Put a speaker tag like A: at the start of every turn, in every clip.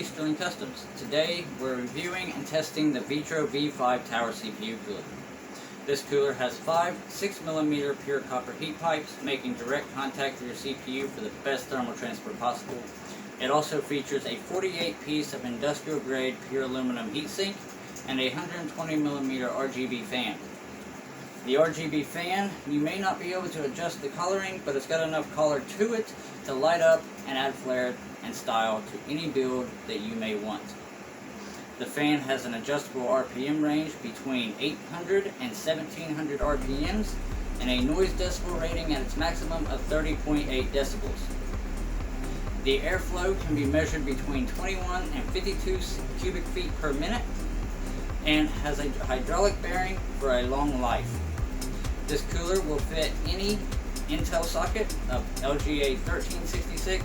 A: Easterling Customs. Today we're reviewing and testing the Vetroo V5 Tower CPU cooler. This cooler has 5 6mm pure copper heat pipes making direct contact with your CPU for the best thermal transfer possible. It also features a 48 piece of industrial grade pure aluminum heatsink and a 120mm RGB fan. The RGB fan, you may not be able to adjust the coloring, but it's got enough color to it to light up and add flair and style to any build that you may want. The fan has an adjustable RPM range between 800 and 1700 RPMs and a noise decibel rating at its maximum of 30.8 decibels. The airflow can be measured between 21 and 52 cubic feet per minute and has a hydraulic bearing for a long life. This cooler will fit any Intel socket of LGA 1366,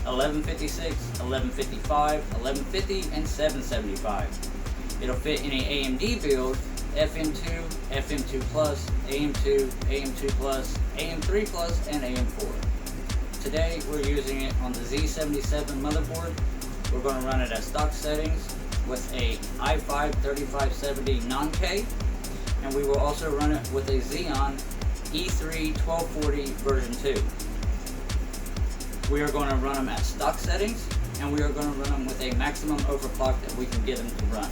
A: 1156, 1155, 1150, and 775. It'll fit any AMD build, FM2, FM2 Plus, AM2, AM2 Plus, AM3 Plus, and AM4. Today we're using it on the Z77 motherboard. We're going to run it at stock settings with a i5 3570 non-K, and we will also run it with a Xeon E3 1240 version 2. We are going to run them at stock settings, and we are going to run them with a maximum overclock that we can get them to run.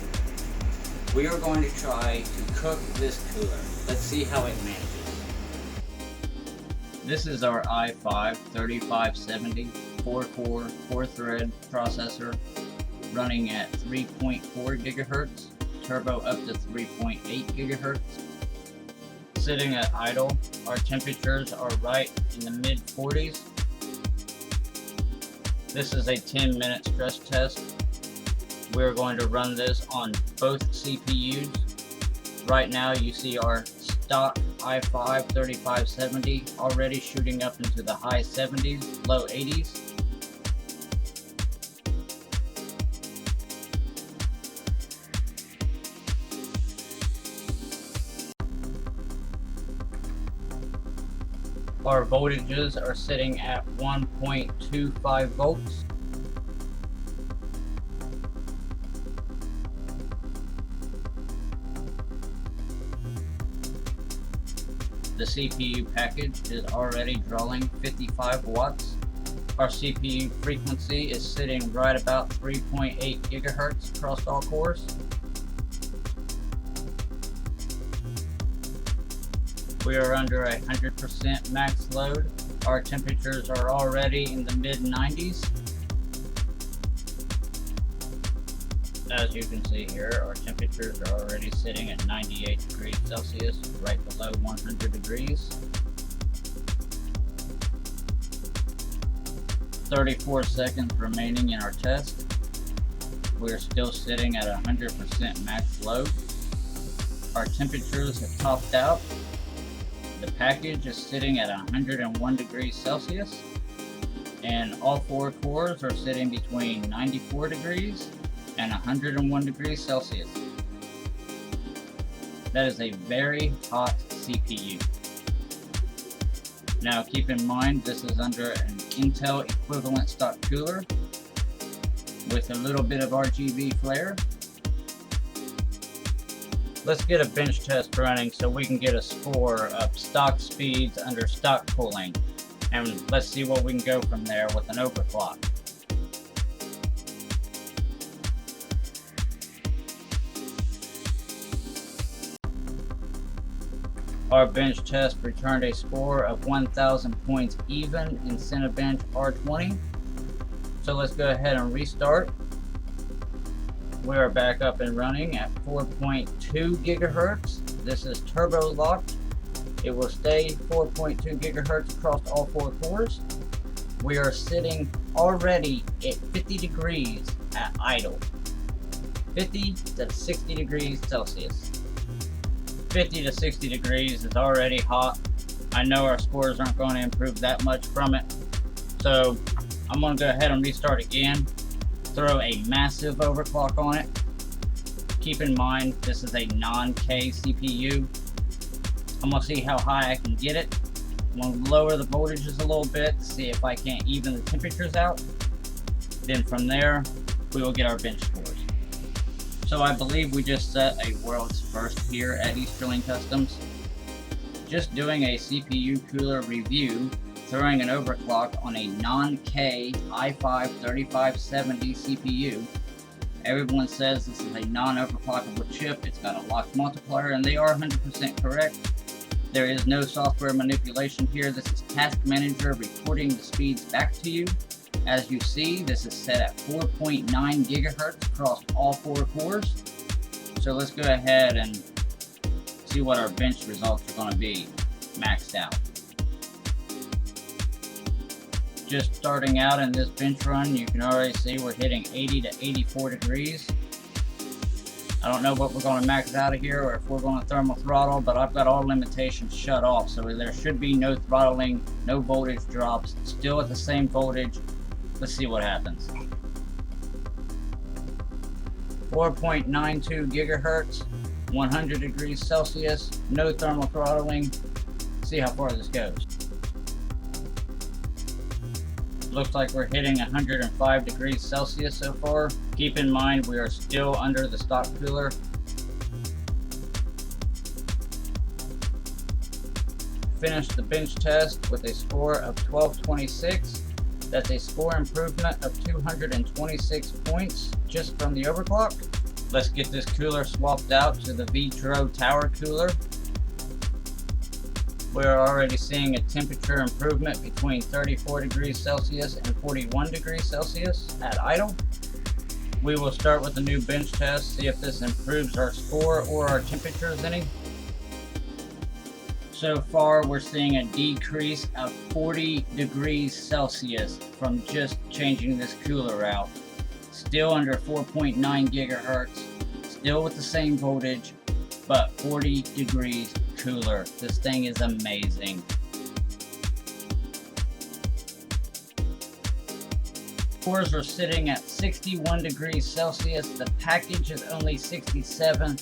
A: We are going to try to cook this cooler. Let's see how it manages. This is our i5 3570 4-core 4-thread processor running at 3.4 gigahertz, turbo up to 3.8 gigahertz. Sitting at idle, our temperatures are right in the mid 40s. This is a 10-minute stress test. We're going to run this on both CPUs. Right now you see our stock i5 3570 already shooting up into the high 70s, low 80s. Our voltages are sitting at 1.25 volts. The CPU package is already drawing 55 watts. Our CPU frequency is sitting right about 3.8 gigahertz across all cores. We are under 100% max load. Our temperatures are already in the mid 90s. As you can see here, our temperatures are already sitting at 98 degrees Celsius, right below 100 degrees. 34 seconds remaining in our test. We are still sitting at 100% max load. Our temperatures have topped out. The package is sitting at 101 degrees Celsius, and all 4 cores are sitting between 94 degrees and 101 degrees Celsius. That is a very hot CPU. Now keep in mind this is under an Intel equivalent stock cooler with a little bit of RGB flare. Let's get a bench test running so we can get a score of stock speeds under stock cooling, and let's see what we can go from there with an overclock. Our bench test returned a score of 1000 points even in Cinebench R20. So let's go ahead and restart. We are back up and running at 4.2 gigahertz. This is turbo locked. It will stay 4.2 gigahertz across all 4 cores. We are sitting already at 50 degrees at idle. 50 to 60 degrees Celsius. 50 to 60 degrees is already hot. I know our scores aren't going to improve that much from it. So I'm going to go ahead and restart again. Throw a massive overclock on it. Keep in mind this is a non-K CPU. I'm going to see how high I can get it. I'm going to lower the voltages a little bit to see if I can't even the temperatures out. Then from there, we will get our bench scores. So I believe we just set a world's first here at Easterling Customs. Just doing a CPU cooler review, throwing an overclock on a non-K i5 3570 CPU. Everyone says this is a non-overclockable chip. It's got a locked multiplier, and they are 100% correct. There is no software manipulation here. This is Task Manager reporting the speeds back to you. As you see, this is set at 4.9 gigahertz across all 4 cores. So let's go ahead and see what our bench results are going to be maxed out. Just starting out in this bench run, you can already see we're hitting 80 to 84 degrees. I don't know what we're going to max out of here or if we're going to thermal throttle, but I've got all limitations shut off, so there should be no throttling, no voltage drops, still at the same voltage. Let's see what happens. 4.92 gigahertz, 100 degrees Celsius, no thermal throttling. See how far this goes. Looks like we're hitting 105 degrees Celsius so far. Keep in mind we are still under the stock cooler. Finished the bench test with a score of 1226. That's a score improvement of 226 points just from the overclock. Let's get this cooler swapped out to the Vetroo tower cooler. We're already seeing a temperature improvement between 34 degrees Celsius and 41 degrees Celsius at idle. We will start with the new bench test, see if this improves our score or our temperatures any. So far we're seeing a decrease of 40 degrees Celsius from just changing this cooler out. Still under 4.9 gigahertz, still with the same voltage, but 40 degrees cooler. This thing is amazing. Cores are sitting at 61 degrees Celsius. The package is only 67.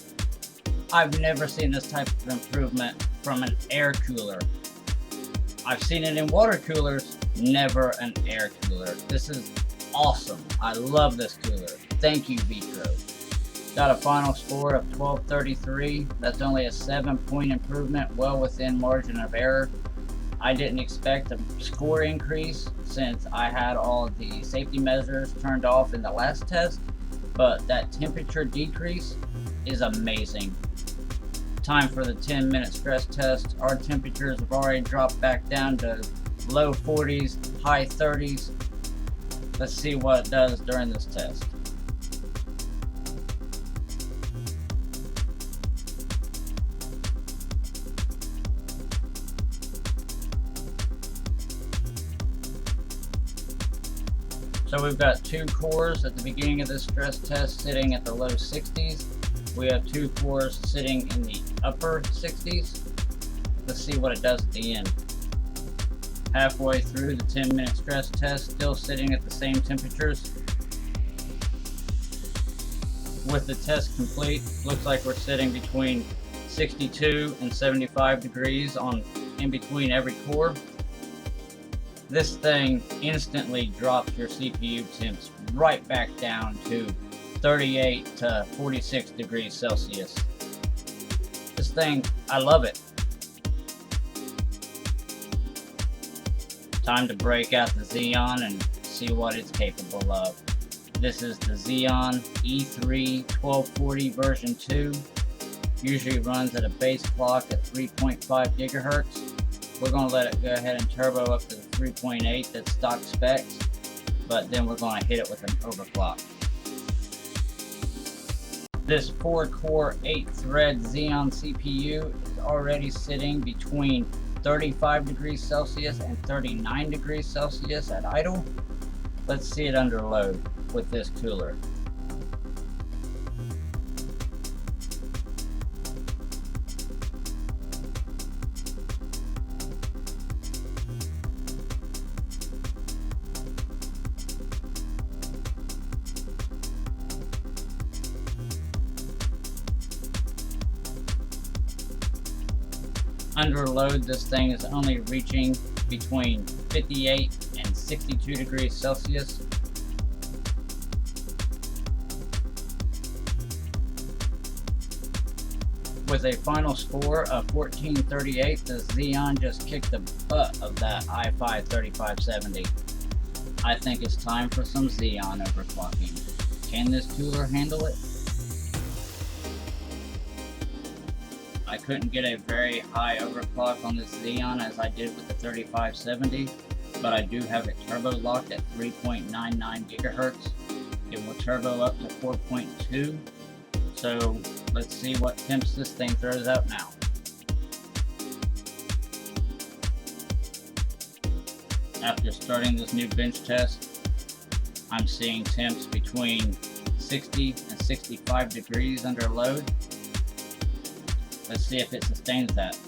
A: I've never seen this type of improvement from an air cooler. I've seen it in water coolers, never an air cooler. This is awesome. I love this cooler. Thank you, Vetroo. Got a final score of 1233. That's only a 7-point improvement, well within margin of error. I didn't expect a score increase since I had all of the safety measures turned off in the last test, but that temperature decrease is amazing. Time for the 10-minute stress test. Our temperatures have already dropped back down to low 40s, high 30s. Let's see what it does during this test. So we've got 2 cores at the beginning of this stress test sitting at the low 60s. We have 2 cores sitting in the upper 60s. Let's see what it does at the end. Halfway through the 10-minute stress test, still sitting at the same temperatures. With the test complete, looks like we're sitting between 62 and 75 degrees in between every core. This thing instantly drops your CPU temps right back down to 38 to 46 degrees Celsius. This thing, I love it. Time to break out the Xeon and see what it's capable of. This is the Xeon E3 1240 version 2. Usually runs at a base clock at 3.5 gigahertz. We're going to let it go ahead and turbo up to the 3.8 that's stock specs, but then we're going to hit it with an overclock. This 4-core, 8-thread Xeon CPU is already sitting between 35 degrees Celsius and 39 degrees Celsius at idle. Let's see it under load with this cooler. Under load, this thing is only reaching between 58 and 62 degrees Celsius. With a final score of 1438, the Xeon just kicked the butt of that i5 3570. I think it's time for some Xeon overclocking. Can this cooler handle it? I couldn't get a very high overclock on this Xeon as I did with the 3570, but I do have it turbo locked at 3.99 gigahertz. It will turbo up to 4.2. So let's see what temps this thing throws out now. After starting this new bench test, I'm seeing temps between 60 and 65 degrees under load. Let's see if it sustains that.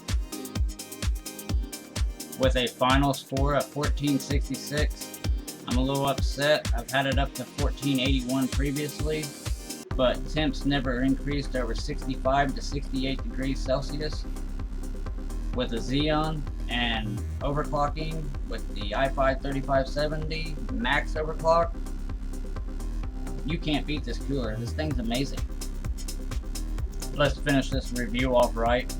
A: With a final score of 1466, I'm a little upset. I've had it up to 1481 previously, but temps never increased over 65 to 68 degrees Celsius. With a Xeon and overclocking with the i5 3570 max overclock, you can't beat this cooler. This thing's amazing. Let's finish this review off right.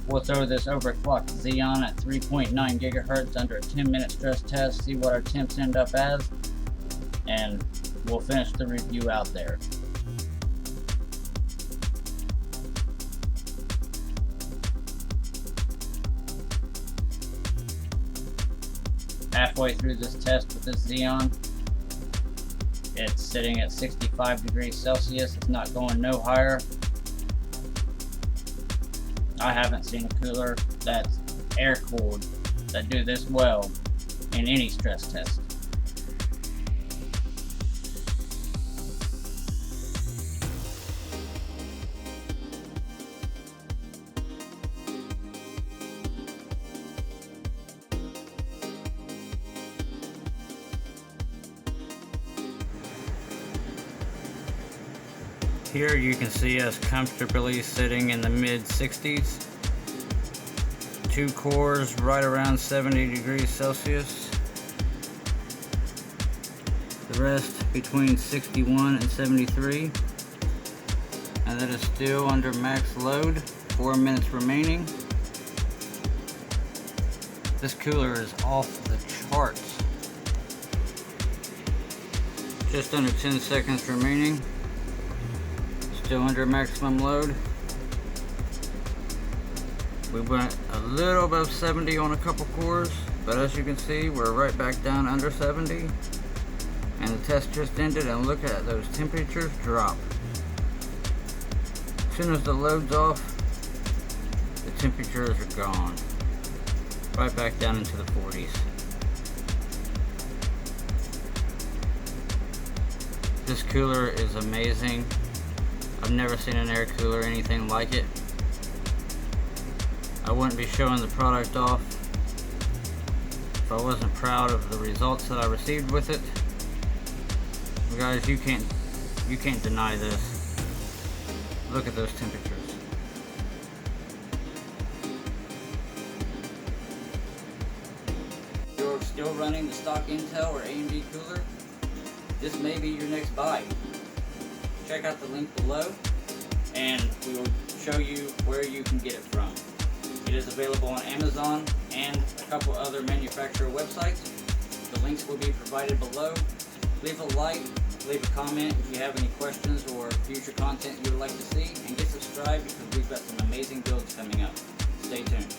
A: We'll throw this overclocked Xeon at 3.9 gigahertz under a 10-minute stress test, see what our temps end up as, and we'll finish the review out there. Halfway through this test with this Xeon, it's sitting at 65 degrees Celsius. It's not going no higher. I haven't seen a cooler that's air cooled that do this well in any stress test. Here you can see us comfortably sitting in the mid 60s. 2 cores right around 70 degrees Celsius. The rest between 61 and 73. And that is still under max load. 4 minutes remaining. This cooler is off the charts. Just under 10 seconds remaining. Still under maximum load. We went a little above 70 on a couple cores, but as you can see, we're right back down under 70. And the test just ended, and look at those temperatures drop. As soon as the load's off, the temperatures are gone. Right back down into the 40s. This cooler is amazing. I've never seen an air cooler or anything like it. I wouldn't be showing the product off if I wasn't proud of the results that I received with it. Guys, you can't deny this. Look at those temperatures. If you're still running the stock Intel or AMD cooler, this may be your next buy. Check out the link below and we will show you where you can get it from. It is available on Amazon and a couple other manufacturer websites. The links will be provided below. Leave a like, leave a comment if you have any questions or future content you would like to see, and get subscribed because we've got some amazing builds coming up. Stay tuned.